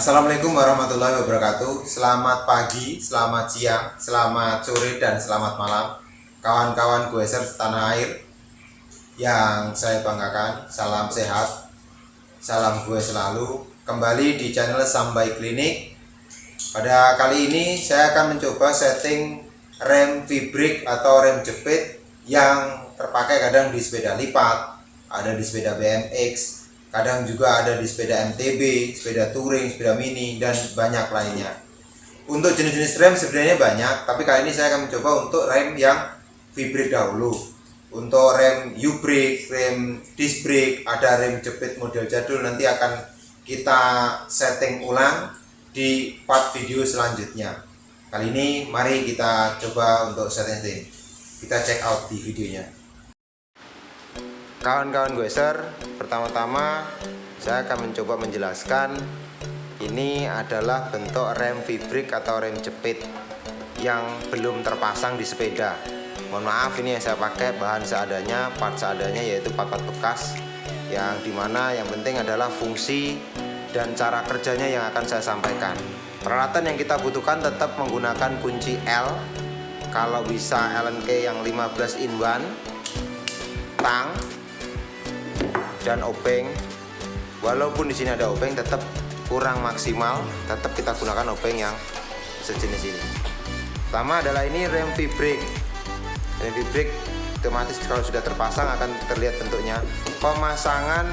Assalamualaikum warahmatullahi wabarakatuh. Selamat pagi, selamat siang, selamat sore, dan selamat malam kawan-kawan goeser setanah air yang saya banggakan. Salam sehat, salam gue selalu. Kembali di channel Sambai Klinik. Pada kali ini saya akan mencoba setting rem V-brake atau rem jepit yang terpakai kadang di sepeda lipat, ada di sepeda BMX, kadang juga ada di sepeda MTB, sepeda touring, sepeda mini, dan banyak lainnya. Untuk jenis-jenis rem sebenarnya banyak, tapi kali ini saya akan mencoba untuk rem yang V-brake dahulu. Untuk rem U-brake, rem disc brake, ada rem jepit model jadul, nanti akan kita setting ulang di part video selanjutnya. Kali ini mari kita coba untuk setting. Kita check out di videonya. Kawan-kawan goeser, pertama-tama saya akan mencoba menjelaskan ini adalah bentuk rem V-brake atau rem jepit yang belum terpasang di sepeda. Mohon maaf, ini yang saya pakai bahan seadanya, part seadanya, yaitu part-part bekas yang dimana yang penting adalah fungsi dan cara kerjanya yang akan saya sampaikan. Peralatan yang kita butuhkan tetap menggunakan kunci L, kalau bisa Allen key yang 15 in 1, tang, dan obeng. Walaupun di sini ada obeng, tetap kurang maksimal, tetap kita gunakan obeng yang sejenis ini. Pertama adalah ini rem V-brake. Rem V-brake otomatis kalau sudah terpasang akan terlihat bentuknya. Pemasangan,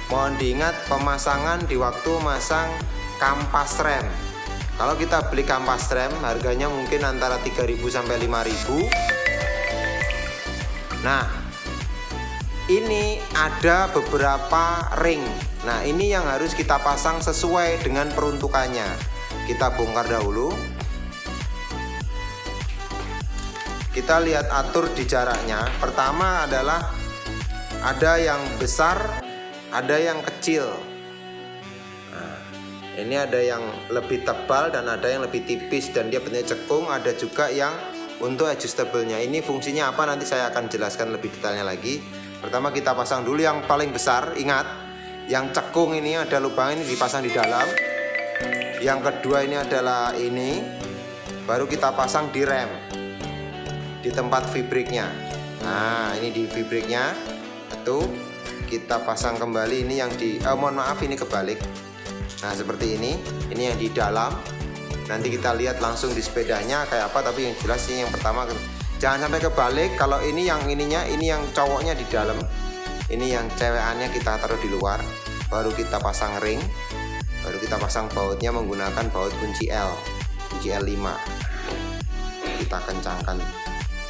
mohon diingat, pemasangan di waktu masang kampas rem. Kalau kita beli kampas rem harganya mungkin antara 3.000 sampai 5.000. Nah, ini ada beberapa ring. Nah, ini yang harus kita pasang sesuai dengan peruntukannya. Kita bongkar dahulu. Kita lihat atur di jaraknya. Pertama adalah ada yang besar, ada yang kecil. Nah, ini ada yang lebih tebal dan ada yang lebih tipis dan dia bentuknya cekung. Ada juga yang untuk adjustable-nya. Ini fungsinya apa nanti saya akan jelaskan lebih detailnya lagi. Pertama kita pasang dulu yang paling besar. Ingat, yang cekung ini ada lubang, ini dipasang di dalam. Yang kedua ini adalah ini, baru kita pasang di rem, di tempat V-brake-nya. Nah, ini di V-brake-nya itu kita pasang kembali. Ini yang di mohon maaf, ini kebalik. Nah, seperti ini yang di dalam. Nanti kita lihat langsung di sepedanya kayak apa, tapi yang jelas ini yang pertama. Jangan sampai kebalik. Kalau ini yang ininya, ini yang cowoknya di dalam, ini yang cewekannya kita taruh di luar. Baru kita pasang ring, baru kita pasang bautnya menggunakan baut kunci L, kunci L5. Kita kencangkan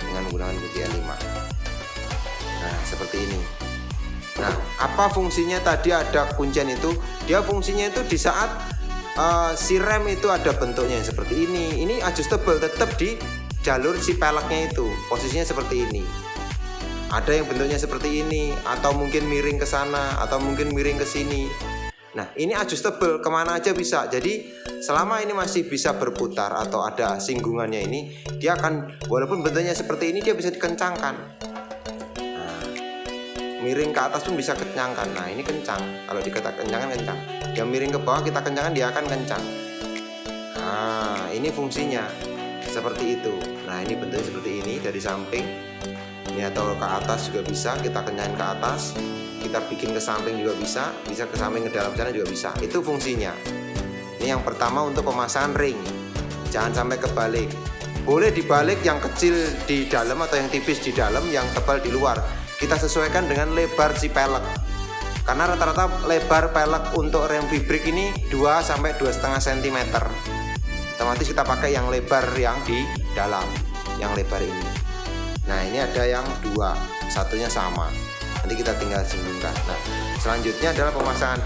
dengan menggunakan kunci L5. Nah, seperti ini. Nah, apa fungsinya tadi ada kuncian itu? Dia fungsinya itu di saat si rem itu ada bentuknya seperti ini. Ini adjustable, tetap di jalur si peleknya itu posisinya seperti ini. Ada yang bentuknya seperti ini, atau mungkin miring ke sana, atau mungkin miring ke sini. Nah, ini adjustable, kemana aja bisa. Jadi selama ini masih bisa berputar atau ada singgungannya ini, dia akan, walaupun bentuknya seperti ini, dia bisa dikencangkan. Nah, miring ke atas pun bisa kencangkan. Nah, ini kencang, kalau kita kencangkan kencang. Dia miring ke bawah, kita kencangkan, dia akan kencang. Nah, ini fungsinya seperti itu. Nah, ini bentuknya seperti ini dari samping ini, atau ke atas juga bisa, kita kencangin ke atas, kita bikin ke samping juga bisa, bisa ke samping ke dalam sana juga bisa. Itu fungsinya. Ini yang pertama untuk pemasangan ring. Jangan sampai kebalik. Boleh dibalik, yang kecil di dalam atau yang tipis di dalam, yang tebal di luar. Kita sesuaikan dengan lebar si pelek. Karena rata-rata lebar pelek untuk rem V-brake ini 2 sampai 2,5 cm. Otomatis kita pakai yang lebar yang di dalam, yang lebar ini. Nah, ini ada yang 2, satunya sama. Nanti kita tinggal sambungkan. Nah, selanjutnya adalah pemasangan.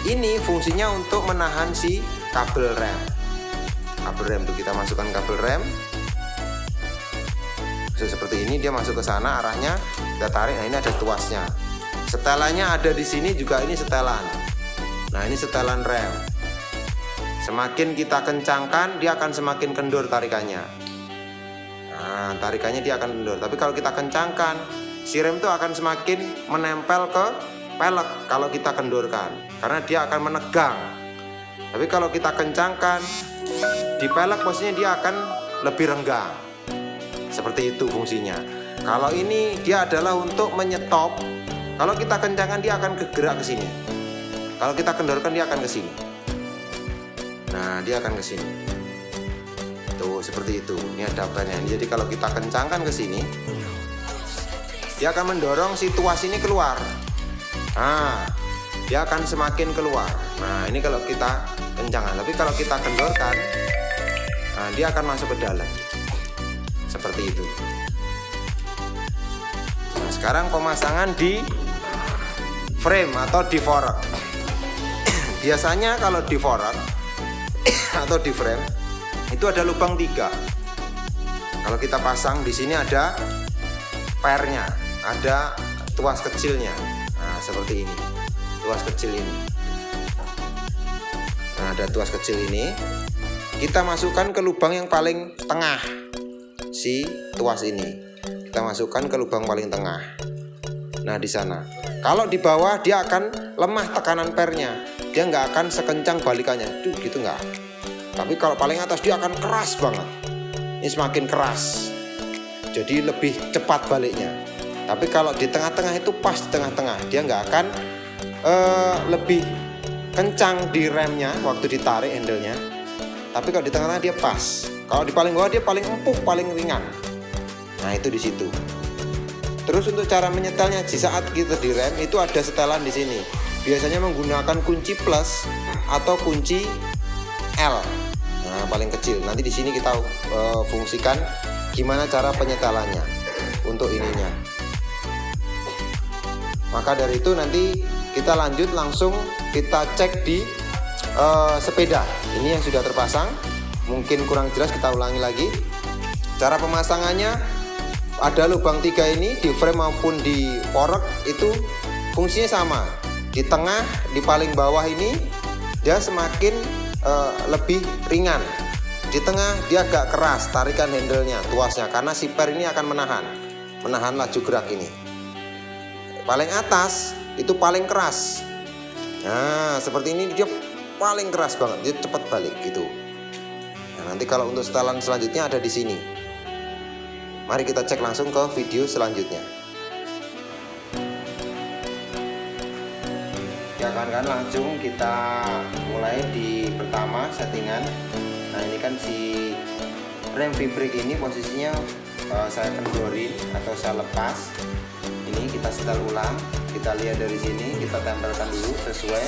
Ini fungsinya untuk menahan si kabel rem. Kabel rem itu kita masukkan kabel rem. Seperti ini, dia masuk ke sana arahnya, kita tarik. Nah, ini ada tuasnya. Setelannya ada di sini juga, ini setelan. Nah, ini setelan rem. Semakin kita kencangkan, dia akan semakin kendur tarikannya. Nah, tarikannya dia akan kendur. Tapi kalau kita kencangkan, si rem itu akan semakin menempel ke pelek kalau kita kendurkan, karena dia akan menegang. Tapi kalau kita kencangkan di pelek, posisinya dia akan lebih renggang. Seperti itu fungsinya. Kalau ini dia adalah untuk menyetop. Kalau kita kencangkan dia akan gerak ke sini. Kalau kita kendorkan dia akan ke sini. Nah, dia akan ke sini. Tuh, seperti itu. Ini adapternya. Jadi kalau kita kencangkan ke sini, dia akan mendorong si tuas ini keluar. Nah, dia akan semakin keluar. Nah, ini kalau kita kencangkan. Tapi kalau kita kendorkan, nah, dia akan masuk ke dalam. Seperti itu. Nah, sekarang pemasangan di frame atau di fork. Biasanya kalau di fork atau di frame itu ada lubang 3. Kalau kita pasang di sini ada pernya, ada tuas kecilnya. Nah, seperti ini. Tuas kecil ini. Nah, ada tuas kecil ini. Kita masukkan ke lubang yang paling tengah si tuas ini. Kita masukkan ke lubang paling tengah. Nah, di sana. Kalau di bawah dia akan lemah tekanan pernya. Dia nggak akan sekencang balikannya. Duh, gitu nggak. Tapi kalau paling atas dia akan keras banget. Ini semakin keras. Jadi lebih cepat baliknya. Tapi kalau di tengah-tengah itu pas di tengah-tengah. Dia nggak akan lebih kencang di remnya waktu ditarik handle-nya. Tapi kalau di tengah-tengah dia pas. Kalau di paling bawah dia paling empuk, paling ringan. Nah, itu di situ. Terus untuk cara menyetelnya, di saat kita direm itu ada setelan di sini. Biasanya menggunakan kunci plus atau kunci L. Nah, paling kecil. Nanti di sini kita fungsikan gimana cara penyetelannya untuk ininya. Maka dari itu nanti kita lanjut langsung kita cek di sepeda. Ini yang sudah terpasang. Mungkin kurang jelas, kita ulangi lagi. Cara pemasangannya ada lubang 3 ini di frame maupun di fork itu fungsinya sama. Di tengah, di paling bawah ini dia semakin lebih ringan. Di tengah dia agak keras tarikan handle-nya, tuasnya, karena si per ini akan menahan laju gerak ini. Paling atas itu paling keras. Nah, seperti ini dia paling keras banget, dia cepat balik gitu. Nah, nanti kalau untuk setelan selanjutnya ada di sini. Mari kita cek langsung ke video selanjutnya. Ya kan langsung kita mulai di pertama settingan. Nah, ini kan si rem V-brake ini posisinya saya kendorin atau saya lepas. Ini kita setel ulang. Kita lihat dari sini, kita tempelkan dulu sesuai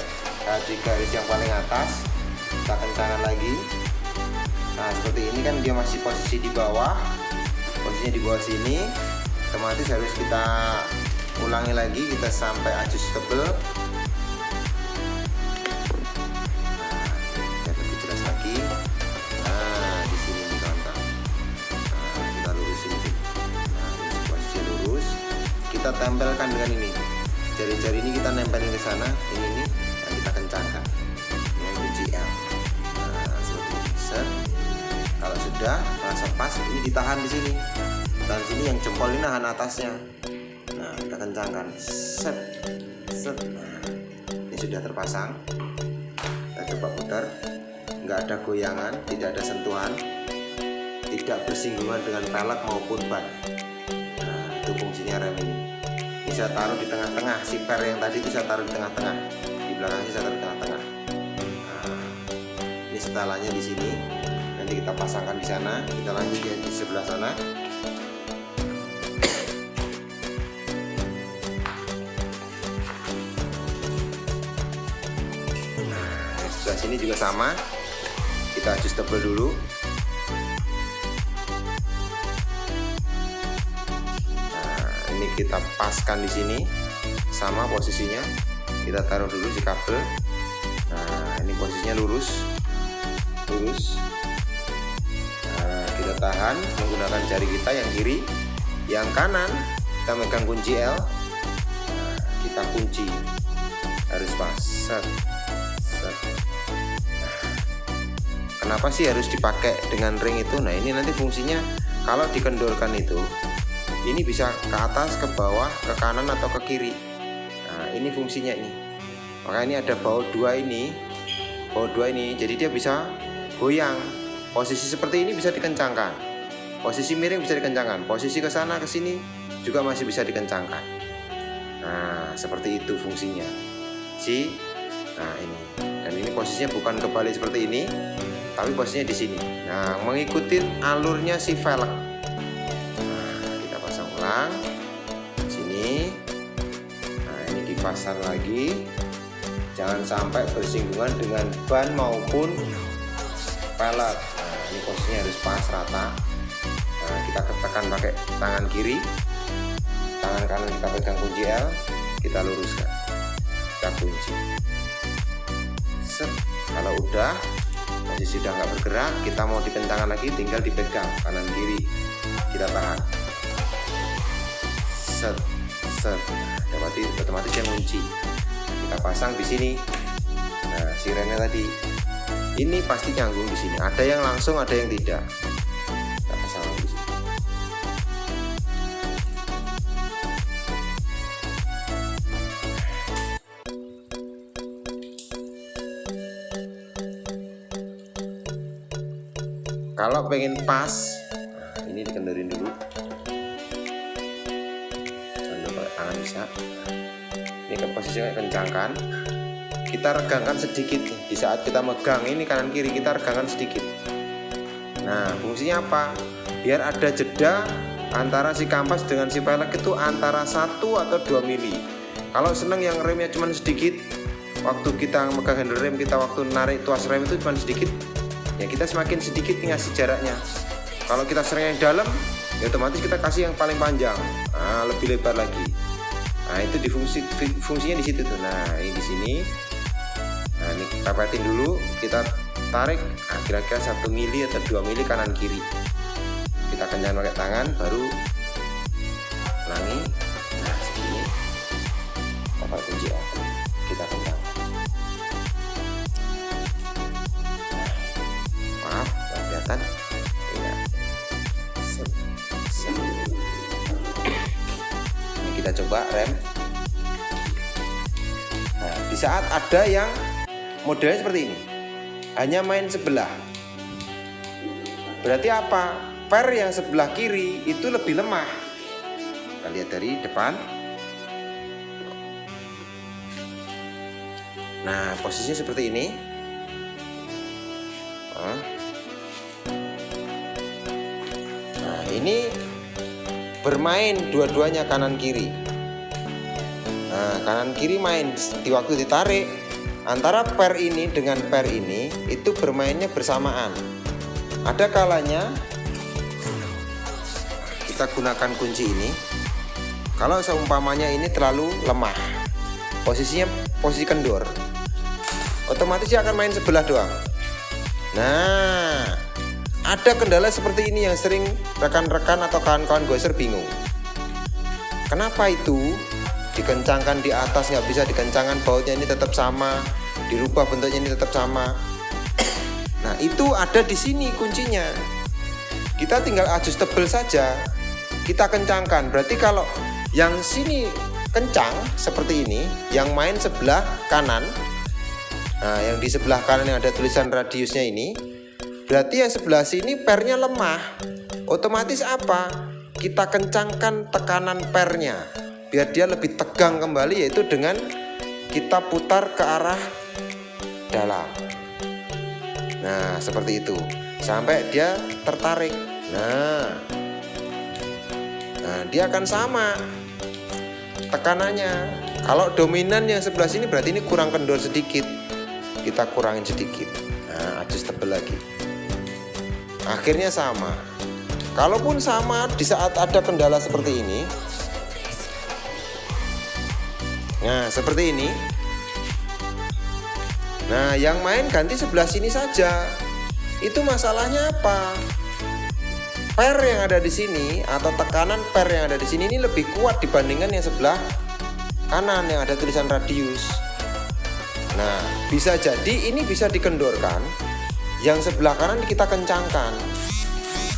di garis yang paling atas. Kita kencangkan lagi. Nah, seperti ini kan dia masih posisi di bawah. Posisinya di bawah sini, otomatis harus kita ulangi lagi, kita sampai adjustable. Nah, lebih jelas lagi. Nah, di sini nih kawan-kawan. Nah, kita lurusin. Nah, ini posisi lurus. Kita tempelkan dengan ini. Jari-jari ini kita nempelin ke sana. Ini, dan kita kencangkan dengan kunci L. Nah, seperti ini. Set. Kalau sudah merasa pas, ini ditahan di sini. Dan sini yang jempol ini nahan atasnya. Nah, kita kencangkan. Set, set. Nah, ini sudah terpasang. Kita coba putar. Nggak ada goyangan, tidak ada sentuhan, tidak bersinggungan dengan pelek maupun ban. Nah, itu fungsinya rem ini. Ini saya taruh di tengah-tengah. Si per yang tadi itu saya taruh di tengah-tengah. Di belakangnya saya taruh di tengah-tengah. Nah, ini setelannya di sini. Nanti kita pasangkan di sana. Kita lanjut di sebelah sana. Nah, sebelah sini juga sama. Kita adjustable dulu. Nah, ini kita paskan di sini. Sama posisinya. Kita taruh dulu si kabel. Nah, ini posisinya lurus. Lurus. Kita tahan menggunakan jari kita yang kiri, yang kanan kita megang kunci L. Nah, kita kunci harus pas. Set, set. Kenapa sih harus dipakai dengan ring itu? Nah, ini nanti fungsinya kalau dikendorkan itu, ini bisa ke atas, ke bawah, ke kanan atau ke kiri. Nah, ini fungsinya ini. Maka ini ada baut 2 ini. baut 2 ini, jadi dia bisa goyang. Posisi seperti ini bisa dikencangkan, posisi miring bisa dikencangkan, posisi ke sana ke sini juga masih bisa dikencangkan. Nah, seperti itu fungsinya. Nah ini, dan ini posisinya bukan kebalik seperti ini, tapi posisinya di sini. Nah, mengikuti alurnya si velg. Nah, kita pasang ulang sini. Nah, ini dipasang lagi. Jangan sampai bersinggungan dengan ban maupun velg. Nah, ini posisinya harus pas rata. Nah, kita tekan pakai tangan kiri, tangan kanan kita pegang kunci L, kita luruskan, kita kunci. Kalau udah posisi udah nggak bergerak, kita mau dikencangkan lagi, tinggal dipegang kanan kiri, kita tahan. Set. Otomatis yang kunci. Kita pasang di sini. Nah, sirennya tadi ini pasti nyambung di sini. Ada yang langsung, ada yang tidak. Kita pasang lagi di sini. Kalau pengen pas, nah ini dikendorin dulu. Kendor pakai tangan bisa. Ini ke posisinya kencangkan. Kita regangkan sedikit nih. Di saat kita megang ini kanan kiri, kita regangkan sedikit. Nah, fungsinya apa? Biar ada jeda antara si kampas dengan si velg itu antara 1 atau 2 mili. Kalau seneng yang remnya cuma sedikit, waktu kita megang handle rem, kita waktu narik tuas rem itu cuma sedikit, ya kita semakin sedikit ngasih jaraknya. Kalau kita sering yang dalam, ya otomatis kita kasih yang paling panjang, nah, lebih lebar lagi. Nah, itu fungsinya di situ tuh. Nah, ini di sini. Nah, ini kita petin dulu, kita tarik, nah, kira-kira 1 mili atau 2 mili kanan kiri. Kita kencang pakai tangan, baru ulangi. Nah, segini. Kita kunci off, kita kencang. Maaf, kelihatan. Tidak. Ini kita coba rem. Nah, di saat ada yang modelnya seperti ini, hanya main sebelah, berarti apa? Per yang sebelah kiri itu lebih lemah. Kita lihat dari depan. Nah, posisinya seperti ini. Nah, ini bermain dua-duanya kanan kiri. Nah, kanan kiri main di waktu ditarik. Antara per ini dengan per ini itu bermainnya bersamaan. Ada kalanya kita gunakan kunci ini. Kalau seumpamanya ini terlalu lemah, posisinya posisi kendor, otomatis dia akan main sebelah doang. Nah, ada kendala seperti ini yang sering rekan-rekan atau kawan-kawan goser bingung. Kenapa itu? Dikencangkan di atas nggak bisa dikencangkan, bautnya ini tetap sama, dirubah bentuknya ini tetap sama. Nah, itu ada di sini kuncinya. Kita tinggal adjustable saja, kita kencangkan. Berarti kalau yang sini kencang seperti ini, yang main sebelah kanan, nah yang di sebelah kanan yang ada tulisan radiusnya ini, berarti yang sebelah sini pernya lemah. Otomatis apa? Kita kencangkan tekanan pernya biar dia lebih tegang kembali, yaitu dengan kita putar ke arah dalam. Nah, seperti itu sampai dia tertarik. Nah, dia akan sama tekanannya. Kalau dominan yang sebelah sini berarti ini kurang kendor sedikit, kita kurangin sedikit. Nah, adjustable lagi, akhirnya sama. Kalaupun sama di saat ada kendala seperti ini, nah seperti ini. Nah, yang main ganti sebelah sini saja. Itu masalahnya apa? Per yang ada di sini atau tekanan per yang ada di sini ini lebih kuat dibandingkan yang sebelah kanan yang ada tulisan radius. Nah, bisa jadi ini bisa dikendorkan. Yang sebelah kanan kita kencangkan.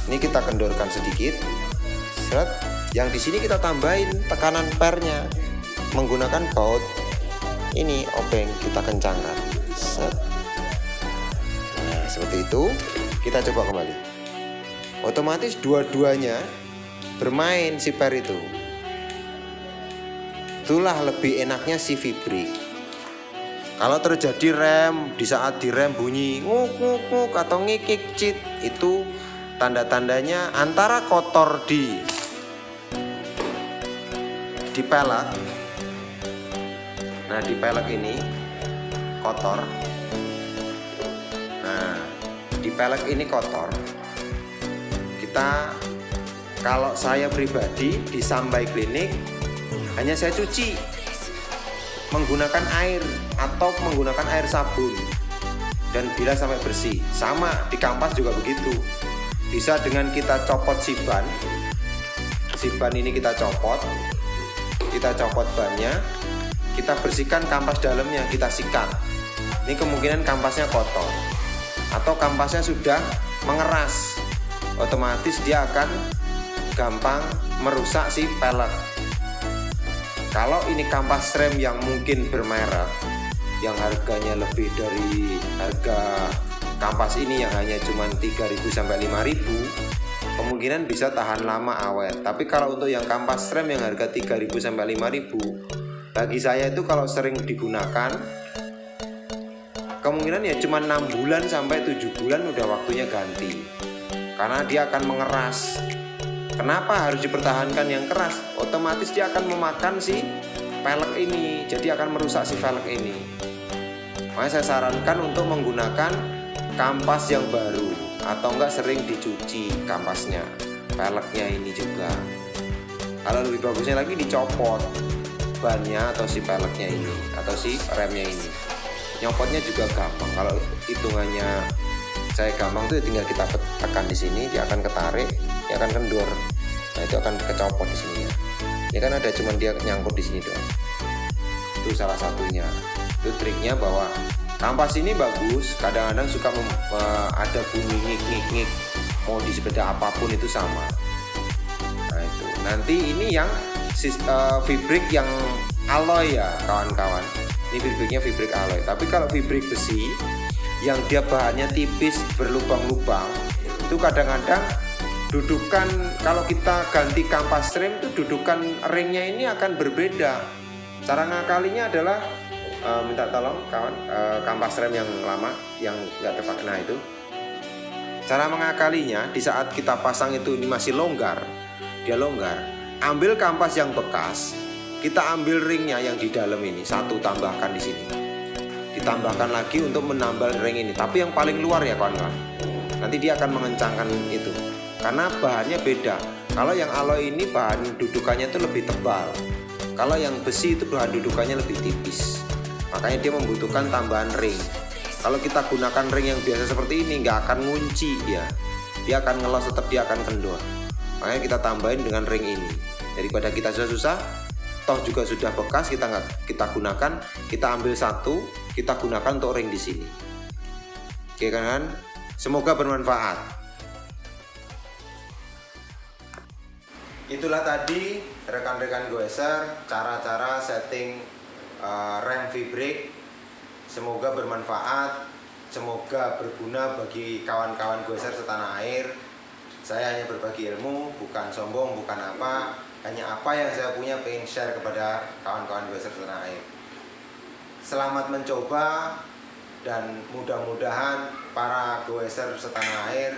Ini kita kendorkan sedikit. Set. Yang di sini kita tambahin tekanan pernya menggunakan baut ini obeng, kita kencangkan. Set. Nah, seperti itu. Kita coba kembali. Otomatis dua-duanya bermain si per itu. Itulah lebih enaknya si Vibrik. Kalau terjadi rem, di saat direm bunyi nguk nguk nguk atau ngikik cit, itu tanda-tandanya antara kotor di pelek. Nah, di pelek ini kotor. Nah, di pelek ini kotor. Kita, kalau saya pribadi di Sambai Klinik, hanya saya cuci menggunakan air atau menggunakan air sabun dan bilas sampai bersih. Sama di kampas juga begitu. Bisa dengan kita copot si ban. Si ban ini kita copot bannya, kita bersihkan kampas dalamnya, kita sikat. Ini kemungkinan kampasnya kotor atau kampasnya sudah mengeras. Otomatis dia akan gampang merusak si pelek. Kalau ini kampas rem yang mungkin bermerek, yang harganya lebih dari harga kampas ini yang hanya cuma 3.000 sampai 5.000, kemungkinan bisa tahan lama awet. Tapi kalau untuk yang kampas rem yang harga 3.000 sampai 5.000, bagi saya itu kalau sering digunakan, kemungkinan ya cuma 6 bulan sampai 7 bulan udah waktunya ganti. Karena dia akan mengeras. Kenapa harus dipertahankan yang keras? Otomatis dia akan memakan si pelek ini, jadi akan merusak si pelek ini. Makanya saya sarankan untuk menggunakan kampas yang baru, atau enggak sering dicuci kampasnya, peleknya ini juga. Kalau lebih bagusnya lagi dicopot bannya atau si peleknya ini, atau si remnya ini. Nyopotnya juga gampang. Kalau hitungannya saya gampang tuh tinggal kita tekan di sini, dia akan ketarik, dia akan kendur. Nah, itu akan kecopot di sini ya. Ini kan ada cuman dia nyangkut di sini doang. Itu salah satunya. Itu triknya bahwa kampas ini bagus, kadang-kadang suka ada bunyi ngik-ngik-ngik. Mau di sepeda apapun itu sama. Nah, itu. Nanti ini yang Vibrik yang alloy ya, kawan-kawan. Ini Vibriknya Vibrik alloy. Tapi kalau Vibrik besi yang dia bahannya tipis berlubang-lubang, itu kadang-kadang dudukan, kalau kita ganti kampas rem itu dudukan ringnya ini akan berbeda. Cara ngakalinya adalah minta tolong kawan, kampas rem yang lama yang nggak terpakai. Nah, itu cara mengakalinya, di saat kita pasang itu ini masih longgar, dia longgar, ambil kampas yang bekas, kita ambil ringnya yang di dalam ini, satu tambahkan di sini, ditambahkan lagi untuk menambal ring ini, tapi yang paling luar ya kawan-kawan. Nanti dia akan mengencangkan itu, karena bahannya beda. Kalau yang alloy ini bahan dudukannya itu lebih tebal, kalau yang besi itu bahan dudukannya lebih tipis. Makanya dia membutuhkan tambahan ring. Kalau kita gunakan ring yang biasa seperti ini, nggak akan ngunci dia akan ngelos, tetap dia akan kendor. Makanya kita tambahin dengan ring ini, daripada kita susah-susah, toh juga sudah bekas, kita gunakan, kita ambil satu, kita gunakan untuk ring di sini. Oke kan? Semoga bermanfaat. Itulah tadi rekan-rekan goeser, cara-cara setting rem Vibrik. Semoga bermanfaat, semoga berguna bagi kawan-kawan goeser setanah air. Saya hanya berbagi ilmu, bukan sombong, bukan apa. Hanya apa yang saya punya pengen share kepada kawan-kawan goeser setanah air. Selamat mencoba, dan mudah-mudahan para goeser setanah air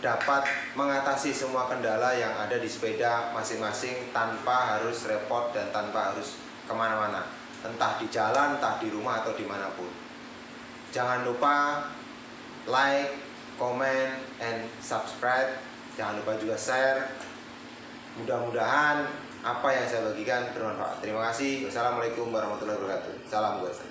dapat mengatasi semua kendala yang ada di sepeda masing-masing tanpa harus repot dan tanpa harus kemana-mana, entah di jalan, entah di rumah, atau dimanapun. Jangan lupa like, comment, and subscribe. Jangan lupa juga share. Mudah-mudahan apa yang saya bagikan bermanfaat. Terima kasih. Wassalamualaikum warahmatullahi wabarakatuh. Salam goeser.